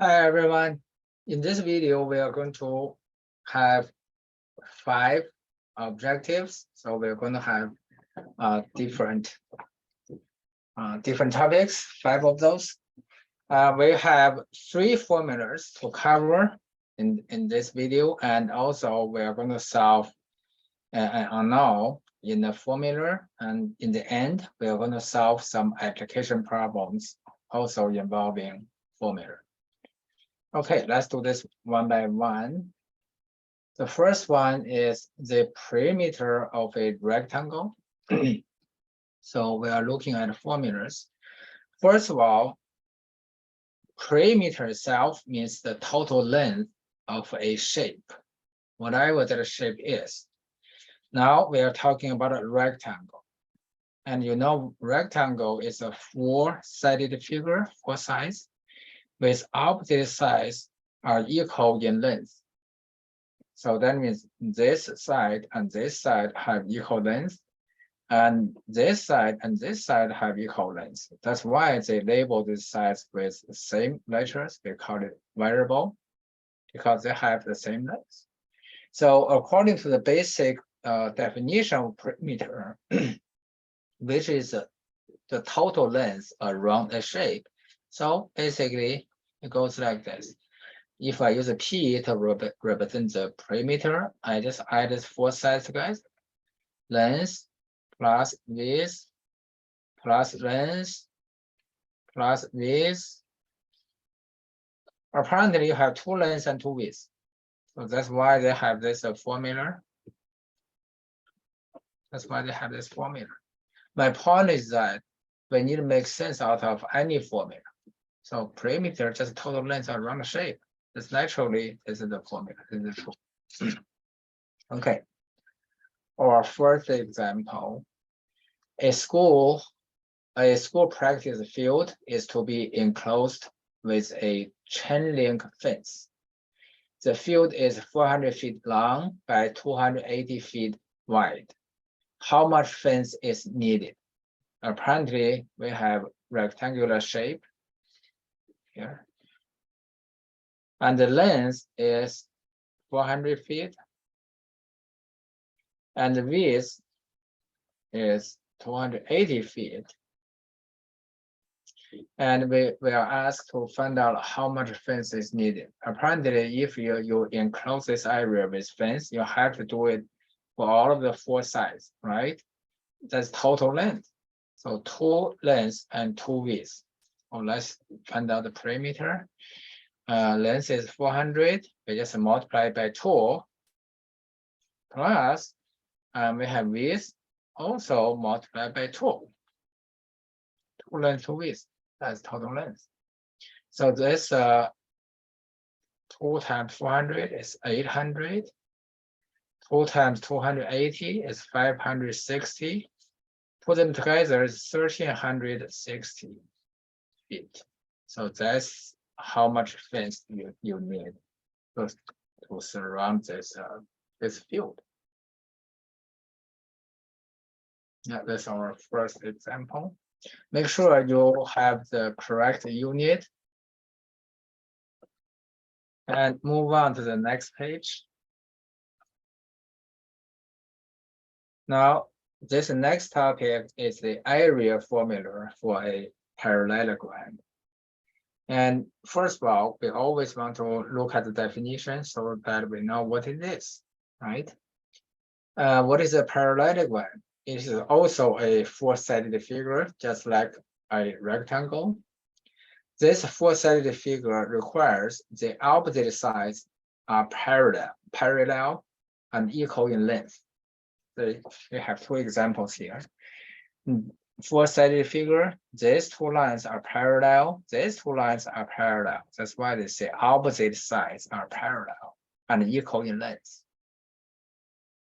Hi everyone. In this video, we are going to have 5 objectives. So we're going to have different topics, 5 of those. We have 3 formulas to cover in this video, and also we are going to solve an unknown in the formula, and in the end, we are going to solve some application problems also involving formula. Okay, let's do this one by one. The first one is the perimeter of a rectangle. So we are looking at formulas. First of all, perimeter itself means the total length of a shape, whatever that shape is. Now we are talking about a rectangle. And you know, rectangle is a 4-sided figure, 4 sides, with opposite sides are equal in length. So that means this side and this side have equal length, and this side and this side have equal length. That's why they label these sides with the same letters. They call it variable because they have the same length. So according to the basic definition of perimeter, which is the total length around a shape. So basically, it goes like this. If I use a P to represent the perimeter, I just add these 4 sides together. Length plus width plus length plus width. Apparently, you have 2 lengths and 2 widths. So that's why they have this formula. That's why they have this formula. My point is that we need to make sense out of any formula. So perimeter, just total length around the shape. This naturally is the formula. This is true. Okay. Our first example, a school practice field is to be enclosed with a chain link fence. The field is 400 feet long by 280 feet wide. How much fence is needed? Apparently, we have rectangular shape here. And the length is 400 feet. And the width is 280 feet. And we are asked to find out how much fence is needed. Apparently, if you enclose this area with fence, you have to do it for all of the 4 sides, right? That's total length. So 2 lengths and 2 widths. So let's find out the perimeter. Length is 400. We just multiply by 2. Plus, we have width also multiply by 2. 2 length, 2 width. That's total length. So this 2 times 400 is 800. 2 times 280 is 560. Put them together is 1360 feet. So that's how much fence you need to surround this field. Yeah, that's our first example. Make sure you have the correct unit. And move on to the next page. Now, this next topic is the area formula for a parallelogram. And first of all, we always want to look at the definition so that we know what it is, right? What is a parallelogram? It is also a 4-sided figure, just like a rectangle. This 4-sided figure requires the opposite sides are parallel and equal in length. So we have 2 examples here. 4-sided figure, these 2 lines are parallel, these 2 lines are parallel. That's why they say opposite sides are parallel and equal in length.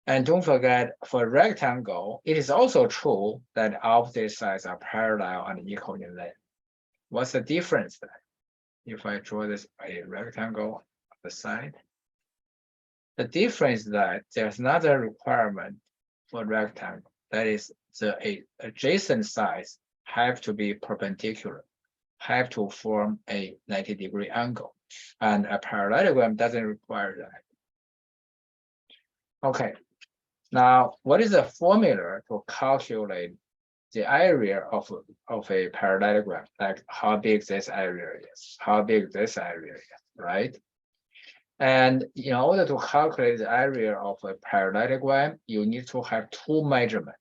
And don't forget, for rectangle, it is also true that opposite sides are parallel and equal in length. What's the difference then? If I draw this a rectangle on the side, the difference is that there's another requirement for rectangle. That is, the adjacent sides have to be perpendicular, have to form a 90-degree angle. And a parallelogram doesn't require that. Okay, now what is the formula to calculate the area of a parallelogram? Like how big this area is, how big this area is, right? And in order to calculate the area of a parallelogram, you need to have two measurements.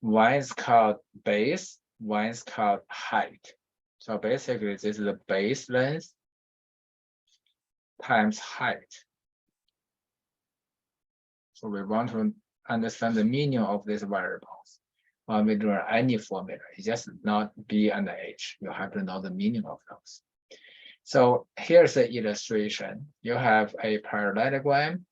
One is called base, one is called height. So basically, this is the base length times height. So we want to understand the meaning of these variables. When we do any formula, it's just not B and H. You have to know the meaning of those. So here's the illustration. You have a parallelogram,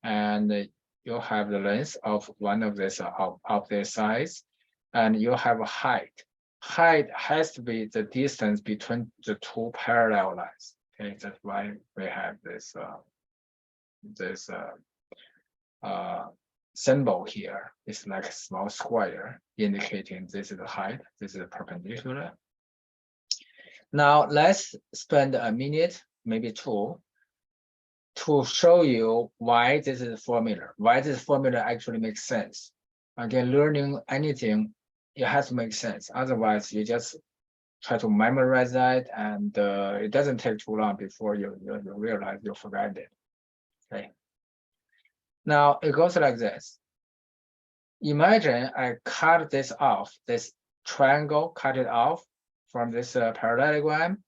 and you have the length of one of this of their sides, and you have a height. Height has to be the distance between the two parallel lines. Okay, that's why we have this symbol here. It's like a small square indicating this is the height, this is the perpendicular. Now let's spend a minute, maybe two, to show you why this is a formula, why this formula actually makes sense. Again, learning anything, it has to make sense. Otherwise, you just try to memorize that, and it doesn't take too long before you realize you forgot it. Okay. Now it goes like this. Imagine I cut this off, this triangle, cut it off from this parallelogram.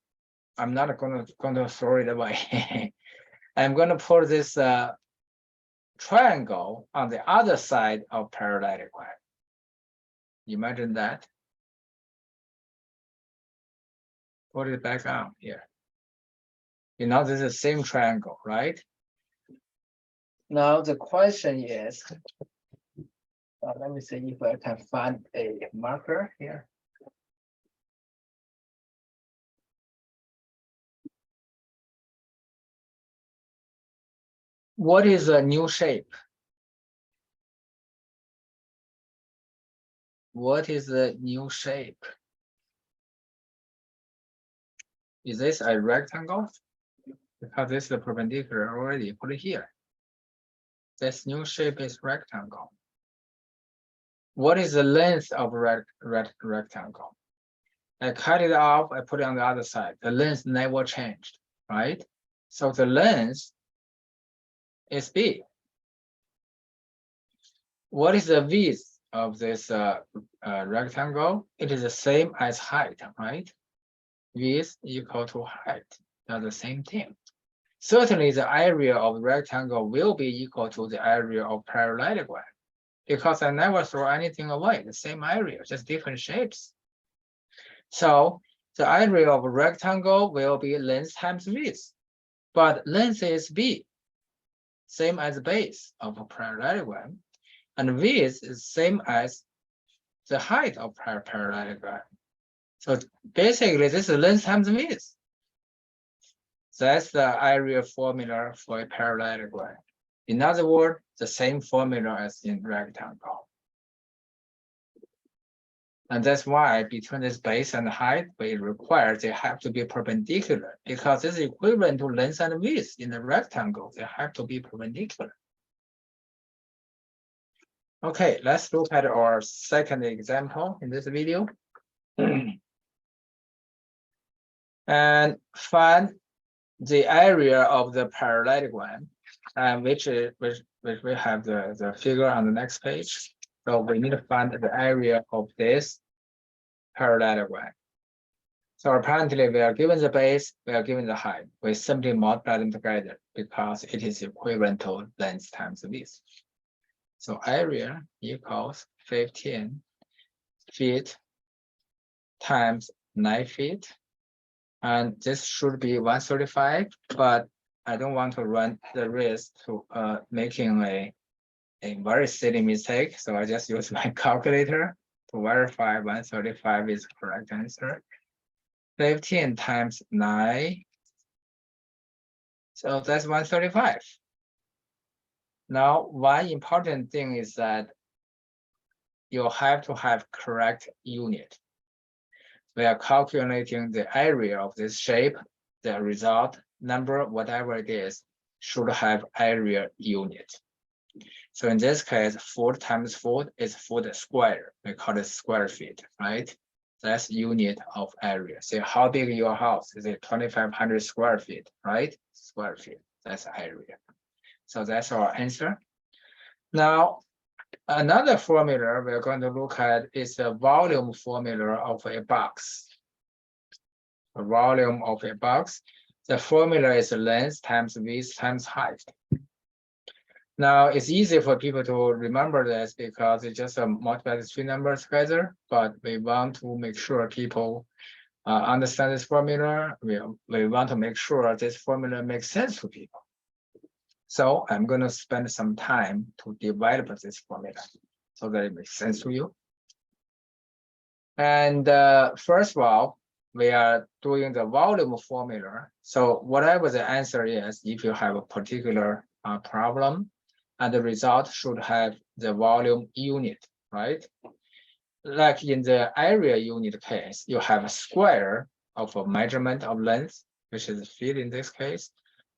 I'm not going to throw it away. I'm going to put this triangle on the other side of parallelogram. Imagine that. Put it back on here. You know, this is the same triangle, right? Now the question is, let me see if I can find a marker here. What is a new shape? What is the new shape? Is this a rectangle? Because this is the perpendicular already, put it here. This new shape is rectangle. What is the length of rectangle? I cut it off, I put it on the other side. The length never changed, right? So the length is B. What is the width of this rectangle? It is the same as height, right? Width equal to height. They're the same thing. Certainly, the area of rectangle will be equal to the area of parallelogram, because I never throw anything away, the same area, just different shapes. So the area of a rectangle will be length times width, but length is B, same as the base of a parallelogram, and width is same as the height of parallelogram. So basically, this is length times width. That's the area formula for a parallelogram. In other words, the same formula as in rectangle. And that's why between this base and height, we require they have to be perpendicular, because this is equivalent to length and width in the rectangle. They have to be perpendicular. Okay, let's look at our second example in this video. And find the area of the parallelogram, which we have the figure on the next page. So we need to find the area of this parallelogram. So apparently we are given the base, we are given the height. We simply multiply them together because it is equivalent to length times width. So area equals 15 feet times 9 feet. And this should be 135, but I don't want to run the risk to making a very silly mistake. So I just use my calculator to verify 135 is the correct answer. 15 times 9. So that's 135. Now, one important thing is that you have to have correct unit. We are calculating the area of this shape. The result number, whatever it is, should have area unit. So in this case, foot times foot is foot square. We call it square feet, right? That's unit of area. So how big your house? Is it 2,500 square feet, right? Square feet, that's area. So that's our answer. Now, another formula we're going to look at is the volume formula of a box. The volume of a box. The formula is length times width times height. Now, it's easy for people to remember this because it's just multiply the three numbers together, but we want to make sure people understand this formula. We want to make sure this formula makes sense to people. So I'm going to spend some time to develop this formula so that it makes sense to you. And first of all, we are doing the volume formula. So whatever the answer is, if you have a particular problem, and the result should have the volume unit, right? Like in the area unit case, you have a square of a measurement of length, which is feet in this case.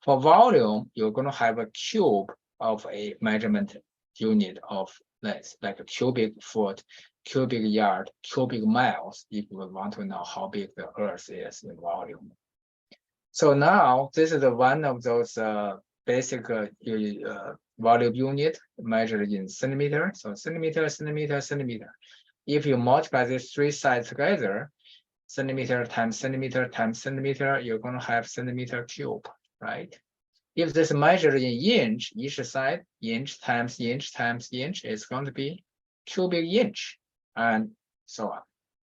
For volume, you're going to have a cube of a measurement unit of length, like a cubic foot, cubic yard, cubic miles, if you want to know how big the Earth is in volume. So now this is one of those basic volume unit measured in centimeter. So centimeter, centimeter, centimeter. If you multiply these three sides together, centimeter times centimeter times centimeter, you're going to have centimeter cube, right? If this measured in inch, each side, inch times inch times inch, is going to be cubic inch, and so on,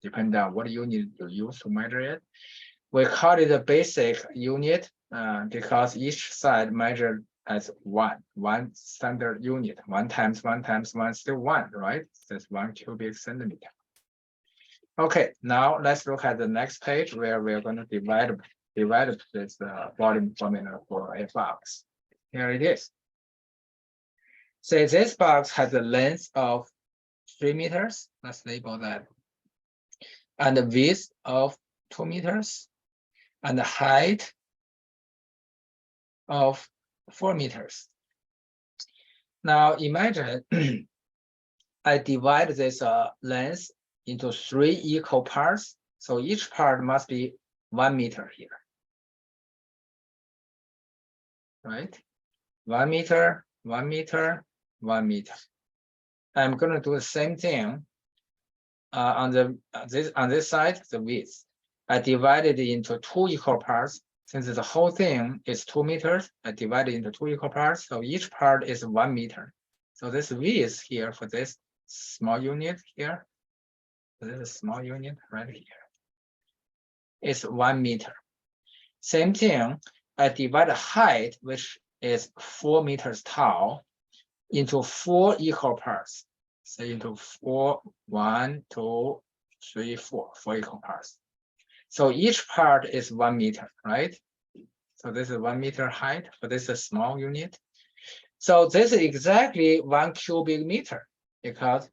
depending on what unit you use to measure it. We call it a basic unit because each side measured as one standard unit. 1 times 1 times 1 still 1, right? That's 1 cubic centimeter. Okay, now let's look at the next page where we're going to develop this volume formula for a box. Here it is. Say this box has a length of 3 meters. Let's label that. And the width of 2 meters. And the height of 4 meters. Now imagine I divide this length into 3 equal parts. So each part must be 1 meter here. Right? 1 meter, 1 meter, 1 meter. I'm going to do the same thing on this side, the width. I divide it into 2 equal parts. Since the whole thing is 2 meters, I divide it into 2 equal parts. So each part is 1 meter. So this width here for this small unit here, this is small unit right here, is 1 meter. Same thing, I divide the height, which is 4 meters tall, into 4 equal parts. Say into 4, 1, 2, 3, 4, 4 equal parts. So each part is 1 meter, right? So this is 1 meter height, but this is a small unit. So this is exactly 1 cubic meter because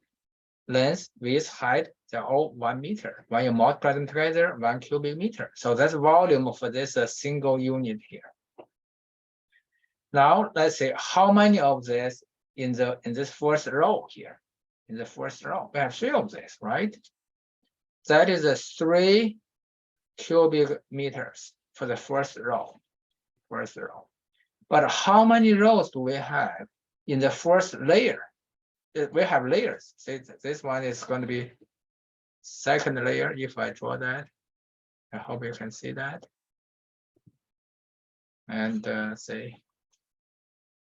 length, width, height, they're all 1 meter. When you multiply them together, 1 cubic meter. So that's volume for this single unit here. Now let's see how many of this in this first row here. In the first row, we have 3 of this, right? That is a 3 cubic meters for the first row. But how many rows do we have in the first layer? We have layers. See, this one is going to be second layer. If I draw that, I hope you can see that. And say,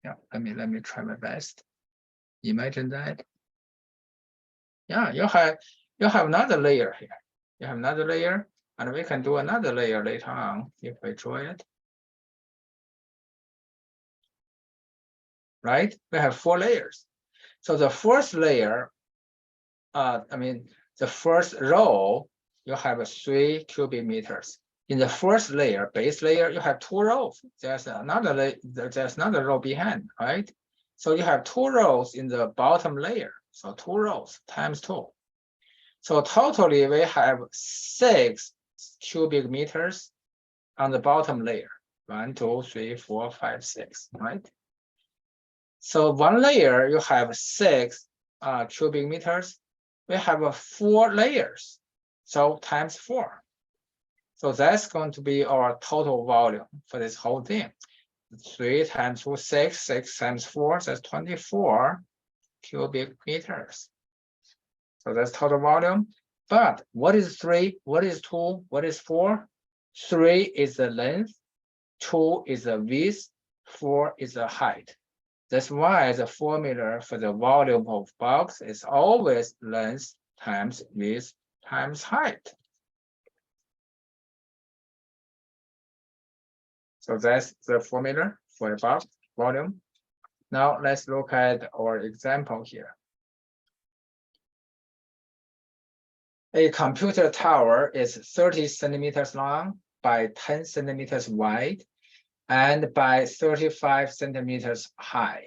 yeah, let me try my best. Imagine that. Yeah, you have another layer here. You have another layer, and we can do another layer later on if we draw it. Right? We have 4 layers. So the first layer, the first row, you have 3 cubic meters. In the first layer, base layer, you have 2 rows. There's another row behind, right? So you have 2 rows in the bottom layer. So 2 rows times 2. So totally we have 6 cubic meters on the bottom layer. 1, 2, 3, 4, 5, 6, right? So one layer, you have 6 cubic meters. We have 4 layers, so times 4. So that's going to be our total volume for this whole thing. 3 times 2, 6, 6 times 4, that's 24 cubic meters. So that's total volume. But what is 3? What is 2? What is 4? 3 is the length, 2 is the width, 4 is the height. That's why the formula for the volume of box is always length times width times height. So that's the formula for a box volume. Now let's look at our example here. A computer tower is 30 centimeters long by 10 centimeters wide and by 35 centimeters high.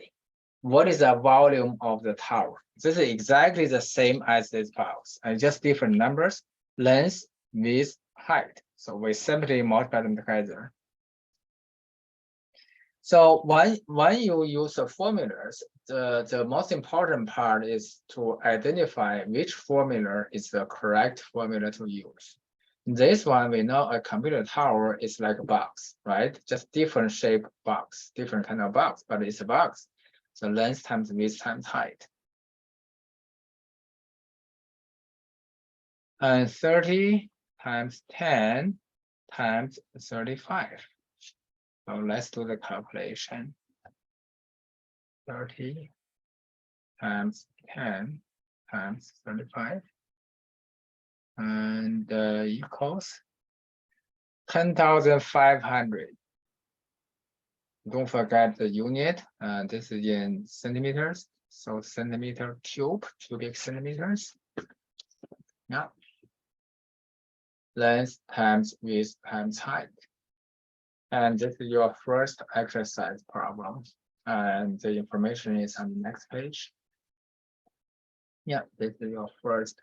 What is the volume of the tower? This is exactly the same as this box, and just different numbers, length, width, height. So we simply multiply them together. So when you use the formulas, the most important part is to identify which formula is the correct formula to use. This one, we know a computer tower is like a box, right? Just different shape box, different kind of box, but it's a box. So length times width times height. And 30 times 10 times 35. So let's do the calculation. 30 times 10 times 35 and equals 10,500. Don't forget the unit. This is in centimeters. So centimeter cube, cubic centimeters. Yeah. Length times width times height. And this is your first exercise problem. And the information is on the next page. Yeah, this is your first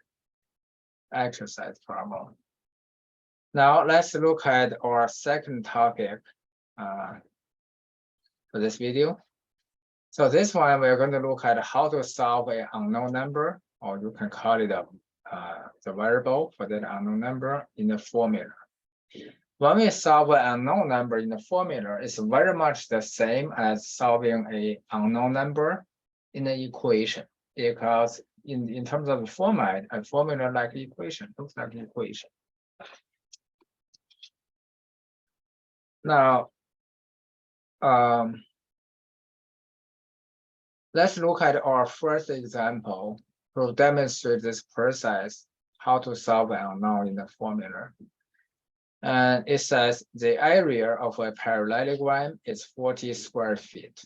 exercise problem. Now let's look at our second topic for this video. So this one, we're going to look at how to solve an unknown number, or you can call it the variable for that unknown number in the formula. When we solve an unknown number in the formula, it's very much the same as solving an unknown number in the equation, because in terms of the format, a formula like equation looks like an equation. Now, let's look at our first example to demonstrate this process, how to solve an unknown in the formula. And it says the area of a parallelogram is 40 square feet.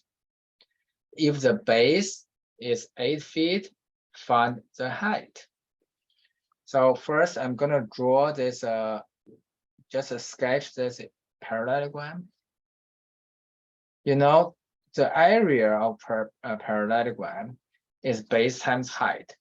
If the base is 8 feet, find the height. So first, I'm going to draw this, just sketch this parallelogram. You know, the area of a parallelogram is base times height.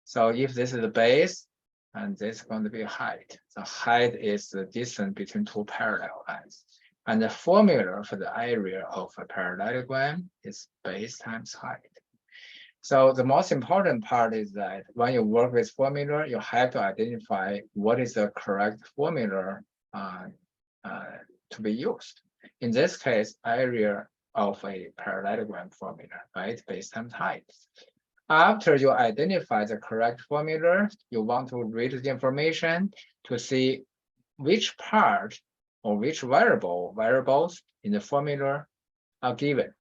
So if this is the base, and this is going to be height. The height is the distance between two parallel lines. And the formula for the area of a parallelogram is base times height. So the most important part is that when you work with formula, you have to identify what is the correct formula to be used. In this case, area of a parallelogram formula, right? Base times height. After you identify the correct formula, you want to read the information to see which part or which variables in the formula are given.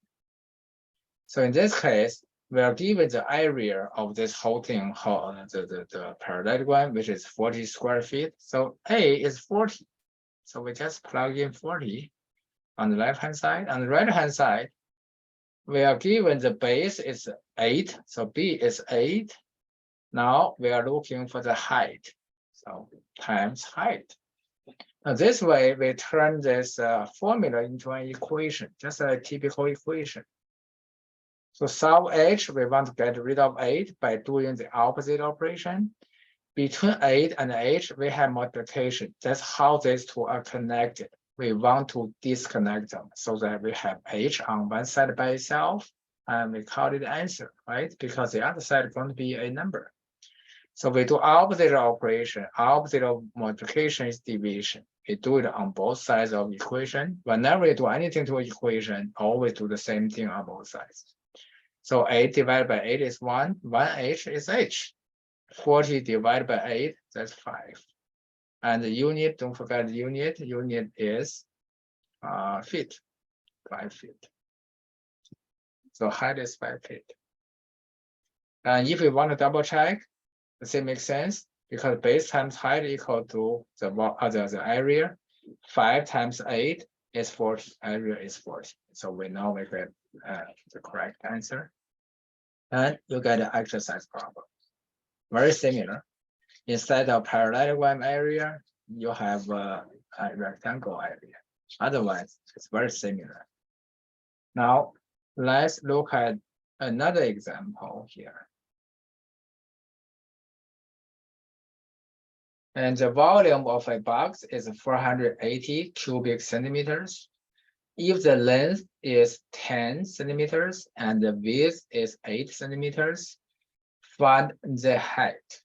So in this case, we are given the area of this whole thing, the parallelogram, which is 40 square feet. So A is 40. So we just plug in 40 on the left-hand side. On the right-hand side, we are given the base is 8, so B is 8. Now we are looking for the height, so times height. Now this way, we turn this formula into an equation, just a typical equation. So solve H, we want to get rid of 8 by doing the opposite operation. Between 8 and H, we have multiplication. That's how these two are connected. we want to disconnect them so that we have h on one side by itself, and we call it answer, right? Because the other side is going to be a number. So we do opposite operation. Opposite of multiplication is division. We do it on both sides of equation. Whenever you do anything to equation, always do the same thing on both sides. So 8 divided by 8 is 1. 1h is h. 40 divided by 8, that's 5. And the unit, don't forget the unit. Unit is feet, 5 feet. So height is 5 feet. And if you want to double check, does it make sense? Because base times height equal to the area. 5 times 8 is 40. Area is 40. So we know we get the correct answer. And you get an exercise problem. Very similar. Instead of parallelogram area, you have a rectangle area. Otherwise, it's very similar. Now, let's look at another example here. And the volume of a box is 480 cubic centimeters. If the length is 10 centimeters and the width is 8 centimeters, find the height.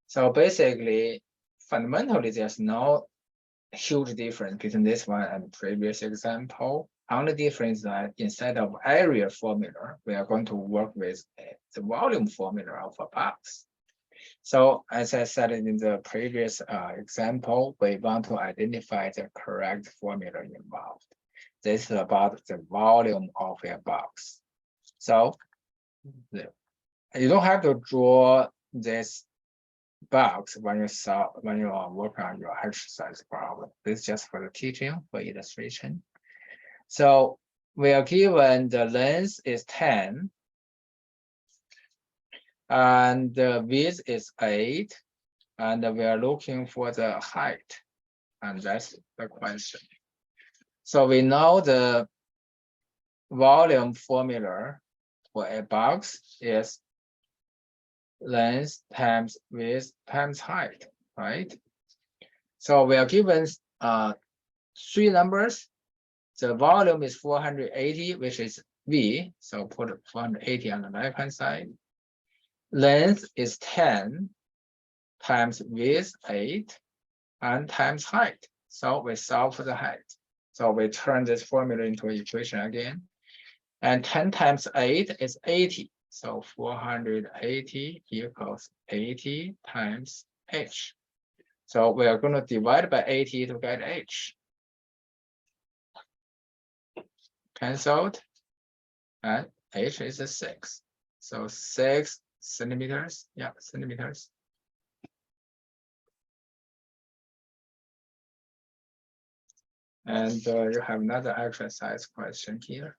So basically, fundamentally, there's no huge difference between this one and the previous example. Only difference that instead of area formula, we are going to work with the volume formula of a box. So as I said in the previous example, we want to identify the correct formula involved. This is about the volume of a box. So you don't have to draw this box when you are working on your exercise problem. This is just for the teaching, for illustration. So we are given the length is 10 and the width is 8, and we are looking for the height, and that's the question. So we know the volume formula for a box is length times width times height, right? So we are given 3 numbers. The volume is 480, which is V, so put 480 on the left-hand side. Length is 10 times width 8 and times height. So we solve for the height. So we turn this formula into an equation again. And 10 times 8 is 80. So 480 equals 80 times h. So we are going to divide by 80 to get h. Cancelled. And h is a 6. So 6 centimeters. Yeah, centimeters. And you have another exercise question here.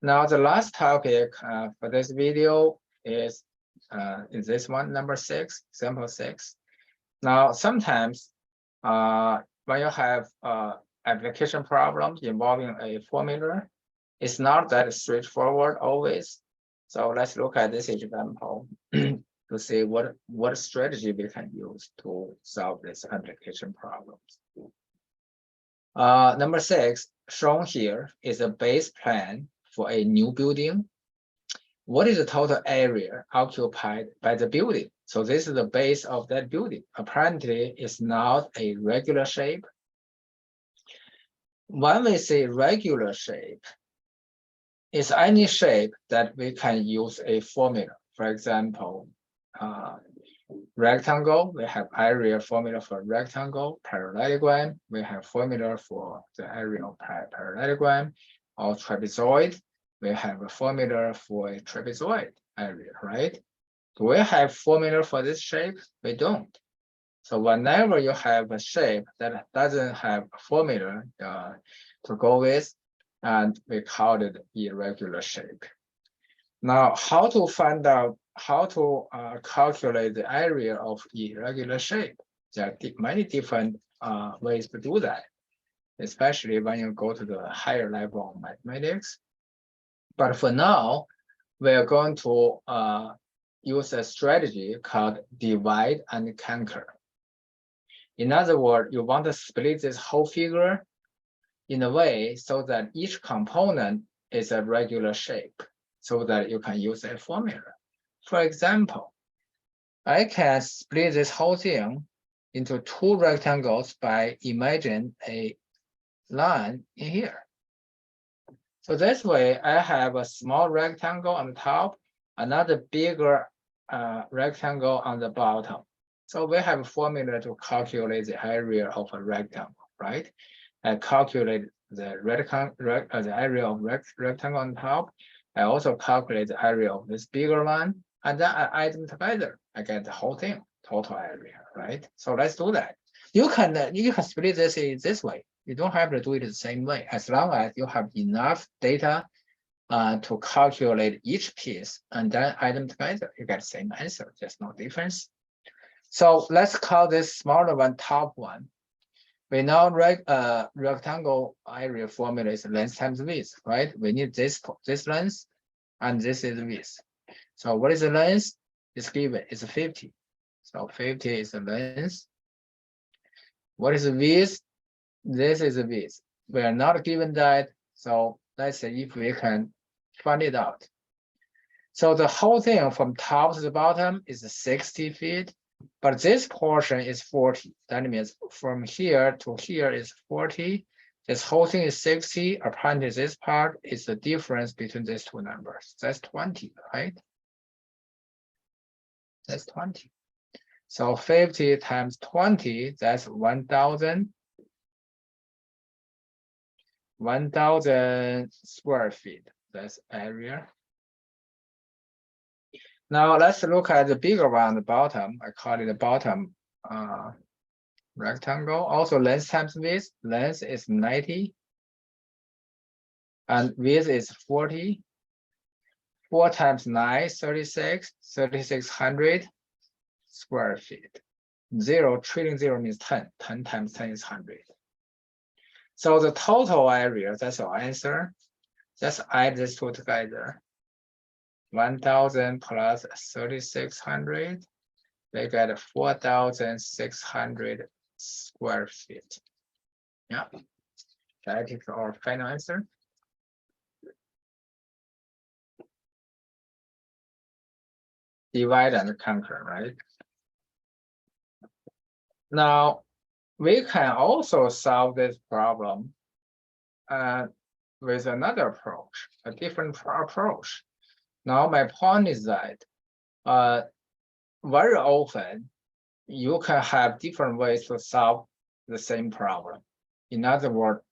Now the last topic for this video is this one, number 6, example 6. Now sometimes when you have application problems involving a formula, it's not that straightforward always. So let's look at this example to see what strategy we can use to solve this application problems. Number 6, shown here is a base plan for a new building. What is the total area occupied by the building? So this is the base of that building. Apparently, it's not a regular shape. When we say regular shape, it's any shape that we can use a formula. For example, rectangle, we have area formula for rectangle. Parallelogram, we have formula for the area of parallelogram. Or trapezoid, we have a formula for a trapezoid area, right? Do we have formula for this shape? We don't. So whenever you have a shape that doesn't have a formula to go with, and we call it irregular shape. Now, how to find out how to calculate the area of irregular shape? There are many different ways to do that, especially when you go to the higher level of mathematics. But for now, we are going to use a strategy called divide and conquer. In other words, you want to split this whole figure in a way so that each component is a regular shape so that you can use a formula. For example, I can split this whole thing into two rectangles by imagining a line in here. So this way, I have a small rectangle on top, another bigger rectangle on the bottom. So we have a formula to calculate the area of a rectangle, right? I calculate the area of rectangle on top. I also calculate the area of this bigger one, and then I add them together. I get the whole thing, total area, right? So let's do that. You can split this in this way. You don't have to do it the same way, as long as you have enough data to calculate each piece and then add them together. You get the same answer. There's no difference. So let's call this smaller one top one. We know rectangle area formula is length times width, right? We need this length, and this is width. So what is the length? It's given. It's 50. So 50 is the length. What is the width? This is the width. We are not given that. So let's see if we can find it out. So the whole thing from top to the bottom is 60 feet. But this portion is 40. That means from here to here is 40. This whole thing is 60. Apparently, this part is the difference between these two numbers. That's 20, right? That's 20. So 50 times 20, that's 1,000. 1,000 square feet. That's area. Now let's look at the bigger one on the bottom. I call it the bottom rectangle. Also length times width. Length is 90. And width is 40. 4 times 9, 36. 3,600 square feet. 0, treating 0 means 10. 10 times 10 is 100. So the total area, that's our answer. Just add these two together. 1,000 plus 3,600, they get 4,600 square feet. Yeah, that is our final answer. Divide and conquer, right? Now, we can also solve this problem with another approach, a different approach. Now, my point is that very often you can have different ways to solve the same problem. In other words,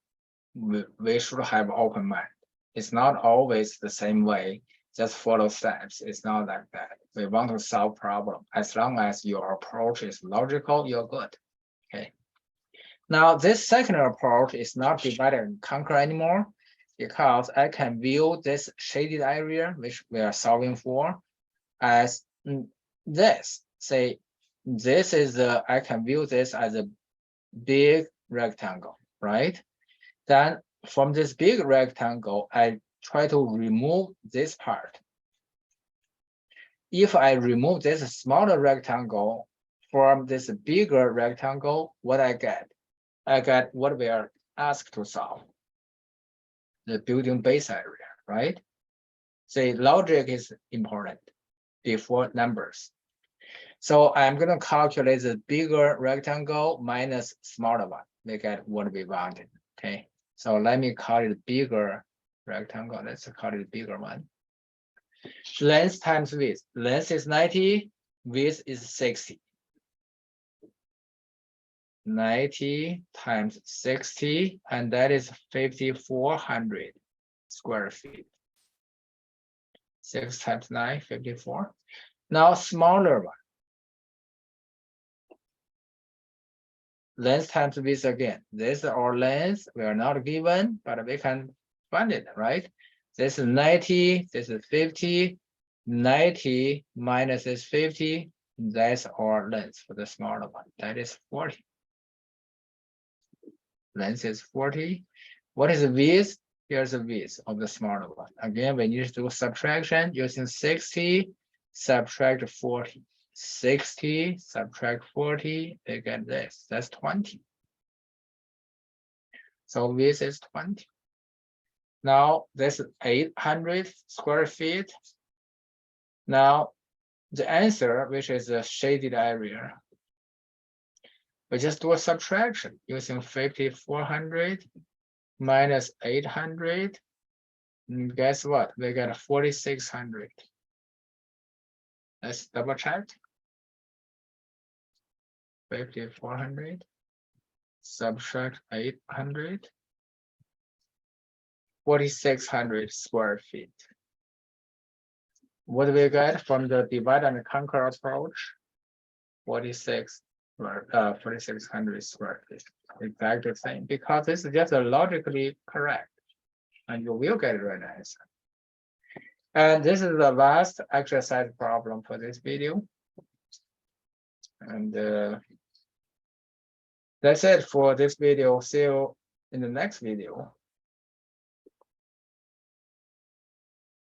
we should have open mind. It's not always the same way, just follow steps. It's not like that. We want to solve problem. As long as your approach is logical, you're good. Okay. Now, this second approach is not divide and conquer anymore, because I can view this shaded area, which we are solving for, as this. Say, this is I can view this as a big rectangle, right? Then from this big rectangle, I try to remove this part. If I remove this smaller rectangle from this bigger rectangle, what I get? I get what we are asked to solve. The building base area, right? So logic is important before numbers. So I'm going to calculate the bigger rectangle minus smaller one. We get what we wanted. Okay. So let me call it bigger rectangle. Let's call it bigger one. Length times width. Length is 90, width is 60. 90 times 60, and that is 5,400 square feet. 6 times 9, 54. Now smaller one. Length times width again. This is our length. We are not given, but we can find it, right? This is 90, this is 50. 90 minus this 50, that's our length for the smaller one. That is 40. Length is 40. What is the width? Here's the width of the smaller one. Again, we need to do subtraction using 60, subtract 40. 60, subtract 40, they get this. That's 20. So this is 20. Now this is 800 square feet. Now the answer, which is a shaded area, we just do a subtraction using 5,400 minus 800. And guess what? We got 4,600. Let's double check. 5,400 subtract 800. 4,600 square feet. What do we get from the divide and conquer approach? 4,600 square feet. Exactly the same, because this is just logically correct, and you will get the right answer. And this is the last exercise problem for this video. And that's it for this video. See you in the next video.